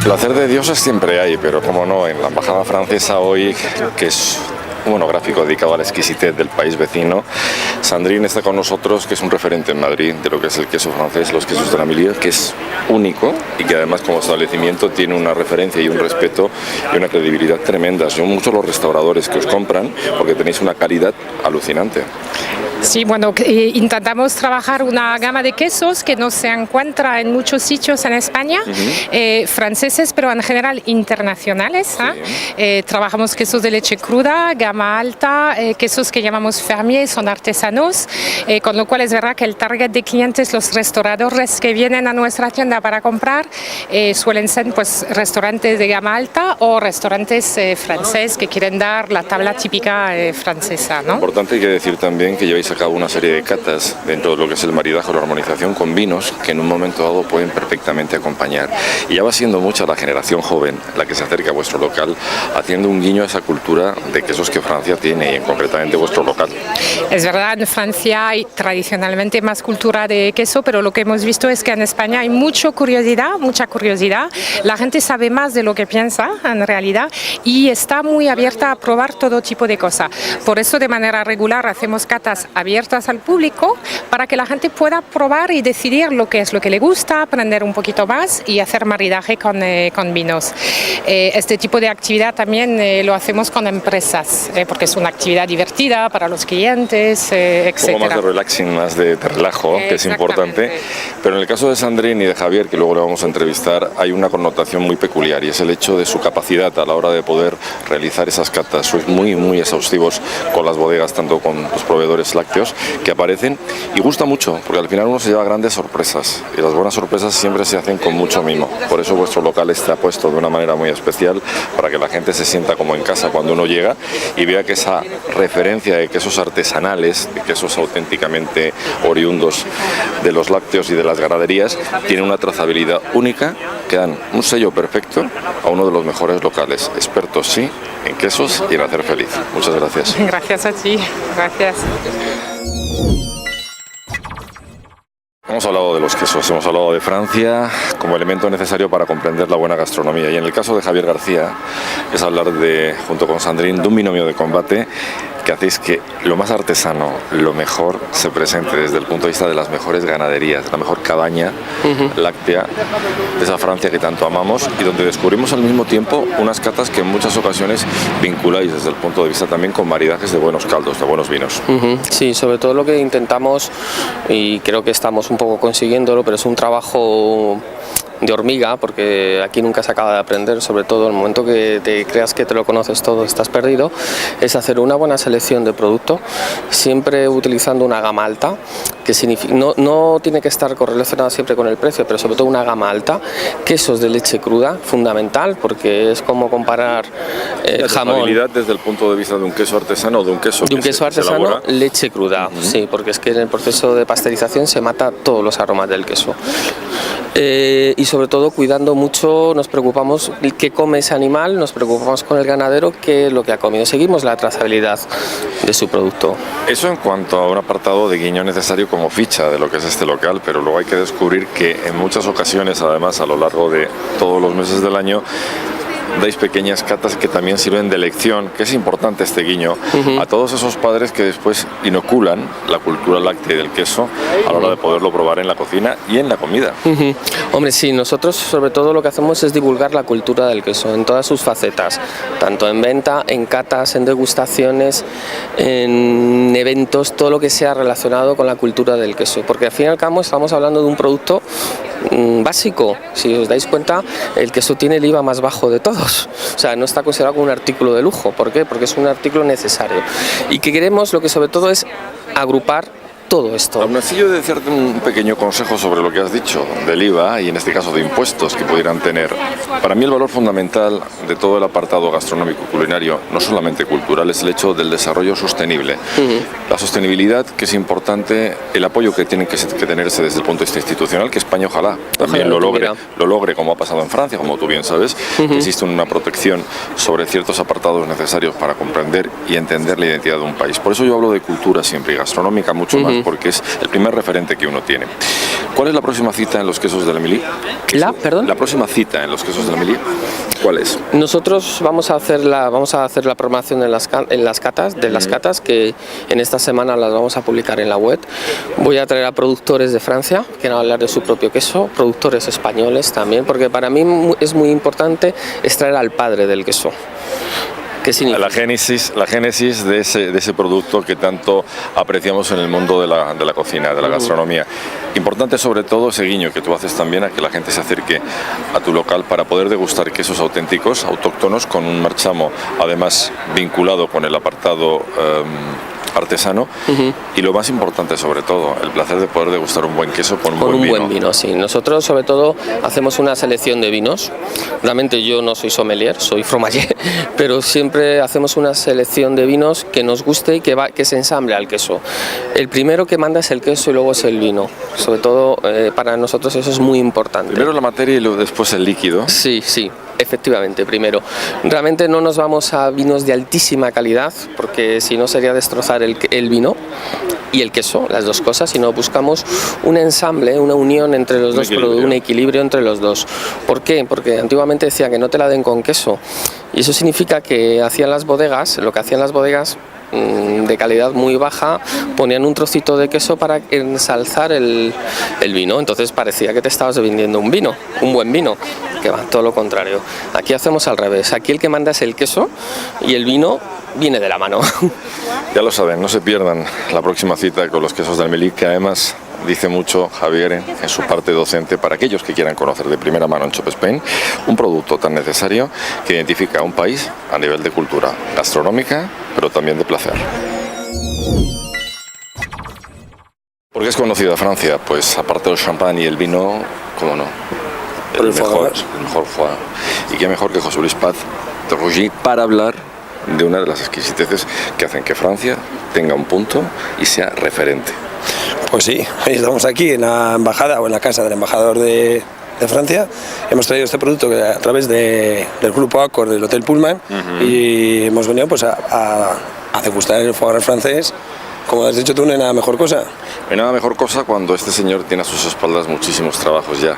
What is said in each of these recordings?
Placer de dioses siempre hay, pero como no, en la embajada francesa hoy, que es un monográfico dedicado a la exquisitez del país vecino, Sandrine está con nosotros, que es un referente en Madrid de lo que es el queso francés, los quesos de la Milieu, que es único y que además como establecimiento tiene una referencia y un respeto y una credibilidad tremenda. Son muchos los restauradores que os compran porque tenéis una calidad alucinante. Sí, bueno, intentamos trabajar una gama de quesos que no se encuentra en muchos sitios en España, franceses, pero en general internacionales. Trabajamos quesos de leche cruda, gama alta, quesos que llamamos fermier, son artesanos, con lo cual es verdad que el target de clientes, los restauradores que vienen a nuestra tienda para comprar, suelen ser pues restaurantes de gama alta o restaurantes franceses que quieren dar la tabla típica francesa, ¿no? Importante hay que decir también que lleváis a cabo una serie de catas dentro de lo que es el maridaje o la armonización con vinos que en un momento dado pueden perfectamente acompañar. Y ya va siendo mucha la generación joven la que se acerca a vuestro local haciendo un guiño a esa cultura de quesos que Francia tiene y concretamente vuestro local. Es verdad, en Francia hay tradicionalmente más cultura de queso, pero lo que hemos visto es que en España hay mucha curiosidad. La gente sabe más de lo que piensa en realidad y está muy abierta a probar todo tipo de cosas. Por eso de manera regular hacemos catas abiertas al público para que la gente pueda probar y decidir lo que es lo que le gusta, aprender un poquito más y hacer maridaje con vinos. Este tipo de actividad también lo hacemos con empresas, porque es una actividad divertida para los clientes, etc. Un poco más de relaxing, más de relajo, que es importante. Pero en el caso de Sandrine y de Javier, que luego le vamos a entrevistar, hay una connotación muy peculiar y es el hecho de su capacidad a la hora de poder realizar esas catas. Sois muy, muy exhaustivos con las bodegas, tanto con los proveedores lácteos que aparecen, y gusta mucho porque al final uno se lleva grandes sorpresas y las buenas sorpresas siempre se hacen con mucho mimo. Por eso vuestro local está puesto de una manera muy especial para que la gente se sienta como en casa cuando uno llega y vea que esa referencia de quesos artesanales, de quesos auténticamente oriundos de los lácteos y de las ganaderías, tiene una trazabilidad única que dan un sello perfecto a uno de los mejores locales, expertos sí en quesos y en hacer feliz. Muchas gracias. Gracias a ti, gracias. Hemos hablado de los quesos, hemos hablado de Francia como elemento necesario para comprender la buena gastronomía, y en el caso de Javier García es hablar junto con Sandrine, de un binomio de combate que hacéis que lo más artesano, lo mejor, se presente desde el punto de vista de las mejores ganaderías, la mejor cabaña láctea de esa Francia que tanto amamos, y donde descubrimos al mismo tiempo unas catas que en muchas ocasiones vinculáis desde el punto de vista también con maridajes de buenos caldos, de buenos vinos. Sí, sobre todo lo que intentamos, y creo que estamos un poco consiguiéndolo, pero es un trabajo de hormiga, porque aquí nunca se acaba de aprender, sobre todo en el momento que te creas que te lo conoces todo, estás perdido, es hacer una buena selección de producto, siempre utilizando una gama alta, que significa, no tiene que estar correlacionada siempre con el precio, pero sobre todo una gama alta, quesos de leche cruda, fundamental, porque es como comparar jamón. Desde el punto de vista de un queso artesano o de un queso artesano, leche cruda, sí, porque es que en el proceso de pasteurización se mata todos los aromas del queso. Y sobre todo cuidando mucho, nos preocupamos qué come ese animal, nos preocupamos con el ganadero qué es lo que ha comido, seguimos la trazabilidad de su producto. Eso en cuanto a un apartado de guiño necesario como ficha de lo que es este local, pero luego hay que descubrir que en muchas ocasiones, además a lo largo de todos los meses del año, dais pequeñas catas que también sirven de lección, que es importante este guiño, a todos esos padres que después inoculan la cultura láctea y del queso a la hora de poderlo probar en la cocina y en la comida. Hombre, sí, nosotros sobre todo lo que hacemos es divulgar la cultura del queso en todas sus facetas, tanto en venta, en catas, en degustaciones, en eventos, todo lo que sea relacionado con la cultura del queso, porque al fin y al cabo estamos hablando de un producto básico. Si os dais cuenta, el queso tiene el IVA más bajo de todos, o sea, no está considerado como un artículo de lujo. ¿Por qué? Porque es un artículo necesario y que queremos, lo que sobre todo es agrupar todo esto. Aún así, yo he de decirte un pequeño consejo sobre lo que has dicho del IVA y en este caso de impuestos que pudieran tener. Para mí el valor fundamental de todo el apartado gastronómico culinario, no solamente cultural, es el hecho del desarrollo sostenible. La sostenibilidad, que es importante, el apoyo que tiene que tenerse desde el punto de vista institucional, que España ojalá también lo logre, como ha pasado en Francia, como tú bien sabes, que existe una protección sobre ciertos apartados necesarios para comprender y entender la identidad de un país. Por eso yo hablo de cultura siempre y gastronómica mucho más, porque es el primer referente que uno tiene. ¿Cuál es la próxima cita en los quesos de la Émilie? La próxima cita en los quesos de la Émilie, ¿cuál es? Nosotros vamos a hacer la programación en las catas, que en esta semana las vamos a publicar en la web. Voy a traer a productores de Francia que van a hablar de su propio queso, productores españoles también, porque para mí es muy importante extraer al padre del queso. ¿Qué significa? La génesis de ese producto que tanto apreciamos en el mundo de la cocina, de la gastronomía. Importante sobre todo ese guiño que tú haces también a que la gente se acerque a tu local para poder degustar quesos auténticos, autóctonos, con un marchamo además vinculado con el apartado artesano, y lo más importante sobre todo, el placer de poder degustar un buen queso con un buen vino. Sí. Nosotros sobre todo hacemos una selección de vinos. Realmente yo no soy sommelier, soy fromager, pero siempre hacemos una selección de vinos que nos guste y que se ensamble al queso. El primero que manda es el queso y luego es el vino. Sobre todo para nosotros eso es muy importante. Primero la materia y luego después el líquido. Sí. Efectivamente, primero. Realmente no nos vamos a vinos de altísima calidad, porque si no sería destrozar el vino y el queso, las dos cosas, sino buscamos un ensamble, una unión entre los dos, un equilibrio entre los dos. ¿Por qué? Porque antiguamente decía que no te la den con queso, y eso significa que lo que hacían las bodegas de calidad muy baja, ponían un trocito de queso para ensalzar el vino, entonces parecía que te estabas vendiendo un buen vino, que va todo lo contrario. Aquí hacemos al revés, aquí el que manda es el queso y el vino viene de la mano. Ya lo saben, no se pierdan la próxima cita con los quesos de Émilie, que además dice mucho Javier en su parte docente para aquellos que quieran conocer de primera mano en Shop Spain un producto tan necesario que identifica a un país a nivel de cultura gastronómica, pero también de placer. ¿Por qué es conocida Francia? Pues aparte del champán y el vino, ¿cómo no? El mejor foie. Y qué mejor que José Luis Paz de Rougí para hablar de una de las exquisiteces que hacen que Francia tenga un punto y sea referente. Pues sí, estamos aquí en la embajada o en la casa del embajador de Francia. Hemos traído este producto a través del grupo Accor del Hotel Pullman, y hemos venido pues a degustar el foie gras francés. Como has dicho tú, no hay nada mejor cosa. No hay nada mejor cosa cuando este señor tiene a sus espaldas muchísimos trabajos ya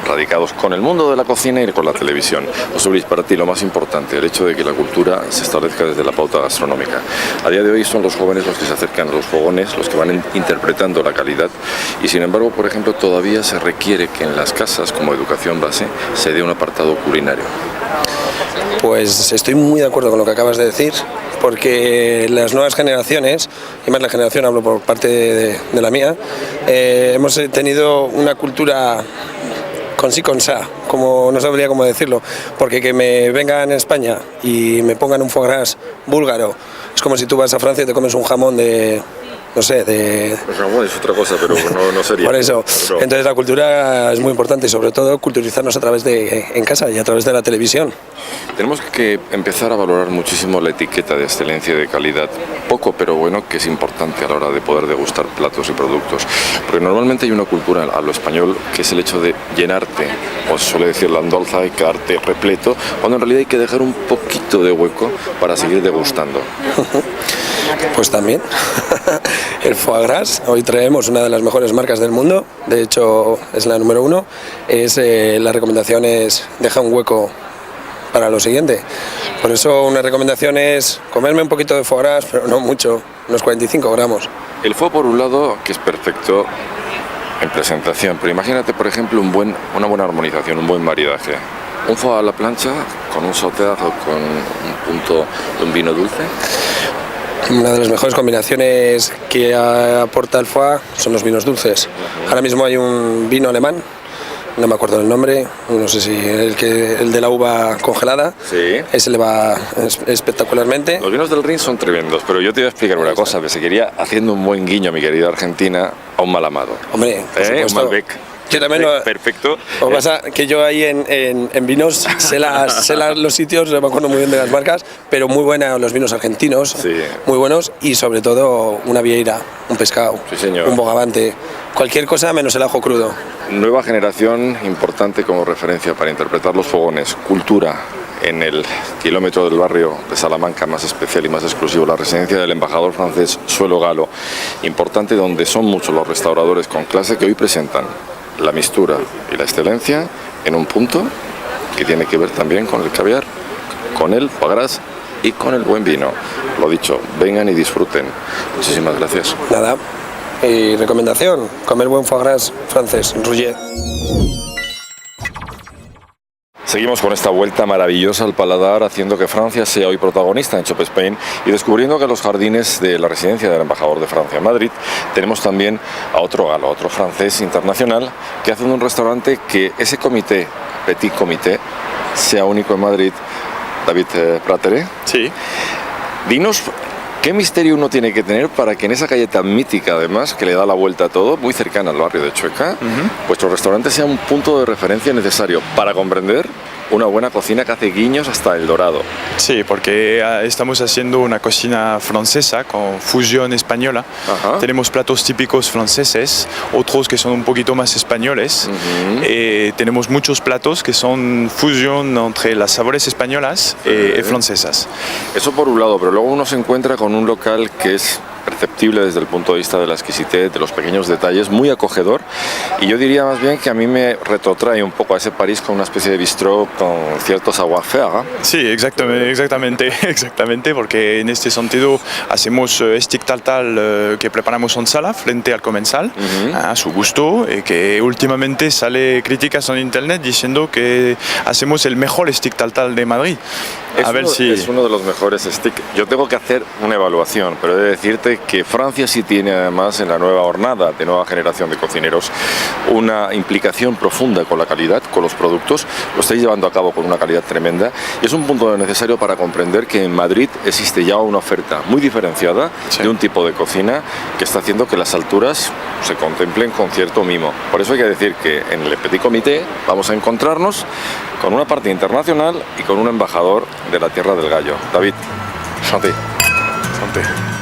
radicados con el mundo de la cocina y con la televisión. José Luis, para ti lo más importante, el hecho de que la cultura se establezca desde la pauta gastronómica. A día de hoy son los jóvenes los que se acercan a los fogones, los que van interpretando la calidad, y sin embargo, por ejemplo, todavía se requiere que en las casas, como educación base, se dé un apartado culinario. Pues estoy muy de acuerdo con lo que acabas de decir, porque las nuevas generaciones, y más la generación, hablo por parte de la mía, hemos tenido una cultura con sí, con sa, como no sabría cómo decirlo, porque que me vengan en España y me pongan un foie gras búlgaro, es como si tú vas a Francia y te comes un jamón de... no sé, de... Pues jamón es otra cosa, pero no sería. Por eso, entonces la cultura es muy importante, y sobre todo culturizarnos a través en casa y a través de la televisión. Tenemos que empezar a valorar muchísimo la etiqueta de excelencia y de calidad, poco pero bueno, que es importante a la hora de poder degustar platos y productos, porque normalmente hay una cultura a lo español que es el hecho de llenarte, o se suele decir la endolza, y quedarte repleto, cuando en realidad hay que dejar un poquito de hueco para seguir degustando. Pues también el foie gras, hoy traemos una de las mejores marcas del mundo, de hecho es la número 1, la recomendación es deja un hueco para lo siguiente. Por eso una recomendación es comerme un poquito de foie gras, pero no mucho, unos 45 gramos. El foie, por un lado, que es perfecto en presentación, pero imagínate, por ejemplo, una buena armonización, un buen maridaje. Un foie a la plancha con un sauter o con un punto de un vino dulce. Una de las mejores combinaciones que aporta el foie son los vinos dulces. Ahora mismo hay un vino alemán, no me acuerdo del nombre, no sé si el de la uva congelada, Sí. ese le va espectacularmente. Los vinos del Rin son tremendos, pero yo te voy a explicar una cosa, que se quería, haciendo un buen guiño a mi querida Argentina, a un mal amado. Hombre, por Un supuesto. Malbec. Yo también lo... Perfecto. Lo que pasa que yo ahí en vinos sé los sitios, no me acuerdo muy bien de las marcas, pero muy buenos los vinos argentinos, Sí. muy buenos, y sobre todo una vieira, un pescado, Sí, señor. un bogavante, cualquier cosa menos el ajo crudo. Nueva generación importante como referencia para interpretar los fogones. Cultura en el kilómetro del barrio de Salamanca, más especial y más exclusivo, la residencia del embajador francés Suelo Galo. Importante, donde son muchos los restauradores con clase que hoy presentan la mistura y la excelencia en un punto que tiene que ver también con el caviar, con el foie gras y con el buen vino. Lo dicho, vengan y disfruten. Muchísimas gracias. Nada. Y recomendación, comer buen foie gras francés, Rouget. Seguimos con esta vuelta maravillosa al paladar, haciendo que Francia sea hoy protagonista en Chop Spain y descubriendo que en los jardines de la residencia del embajador de Francia en Madrid tenemos también a otro galo, a otro francés internacional, que hace de un restaurante que ese comité, Petit Comité, sea único en Madrid. David Prateré. Sí. Dinos, ¿qué misterio uno tiene que tener para que en esa calle tan mítica, además, que le da la vuelta a todo, muy cercana al barrio de Chueca, vuestro restaurante sea un punto de referencia necesario para comprender una buena cocina que hace guiños hasta El Dorado? Sí, porque estamos haciendo una cocina francesa con fusión española. Ajá. Tenemos platos típicos franceses, otros que son un poquito más españoles. Tenemos muchos platos que son fusión entre las sabores españolas y francesas. Eso por un lado, pero luego uno se encuentra con un local que es perceptible desde el punto de vista de la exquisitez, de los pequeños detalles, muy acogedor, y yo diría más bien que a mí me retrotrae un poco a ese París con una especie de bistró con cierto savoir-faire. Sí, exactamente, porque en este sentido hacemos stick tartare que preparamos en sala frente al comensal, a su gusto, y que últimamente sale críticas en internet diciendo que hacemos el mejor stick tartare de Madrid. Es uno de los mejores stick. Yo tengo que hacer una evaluación, pero he de decirte que Francia sí tiene además en la nueva hornada de nueva generación de cocineros una implicación profunda con la calidad, con los productos. Lo estáis llevando a cabo con una calidad tremenda y es un punto necesario para comprender que en Madrid existe ya una oferta muy diferenciada de un tipo de cocina que está haciendo que las alturas se contemplen con cierto mimo. Por eso hay que decir que en el Petit Comité vamos a encontrarnos con una parte internacional y con un embajador de la Tierra del Gallo. David, santé. Santé.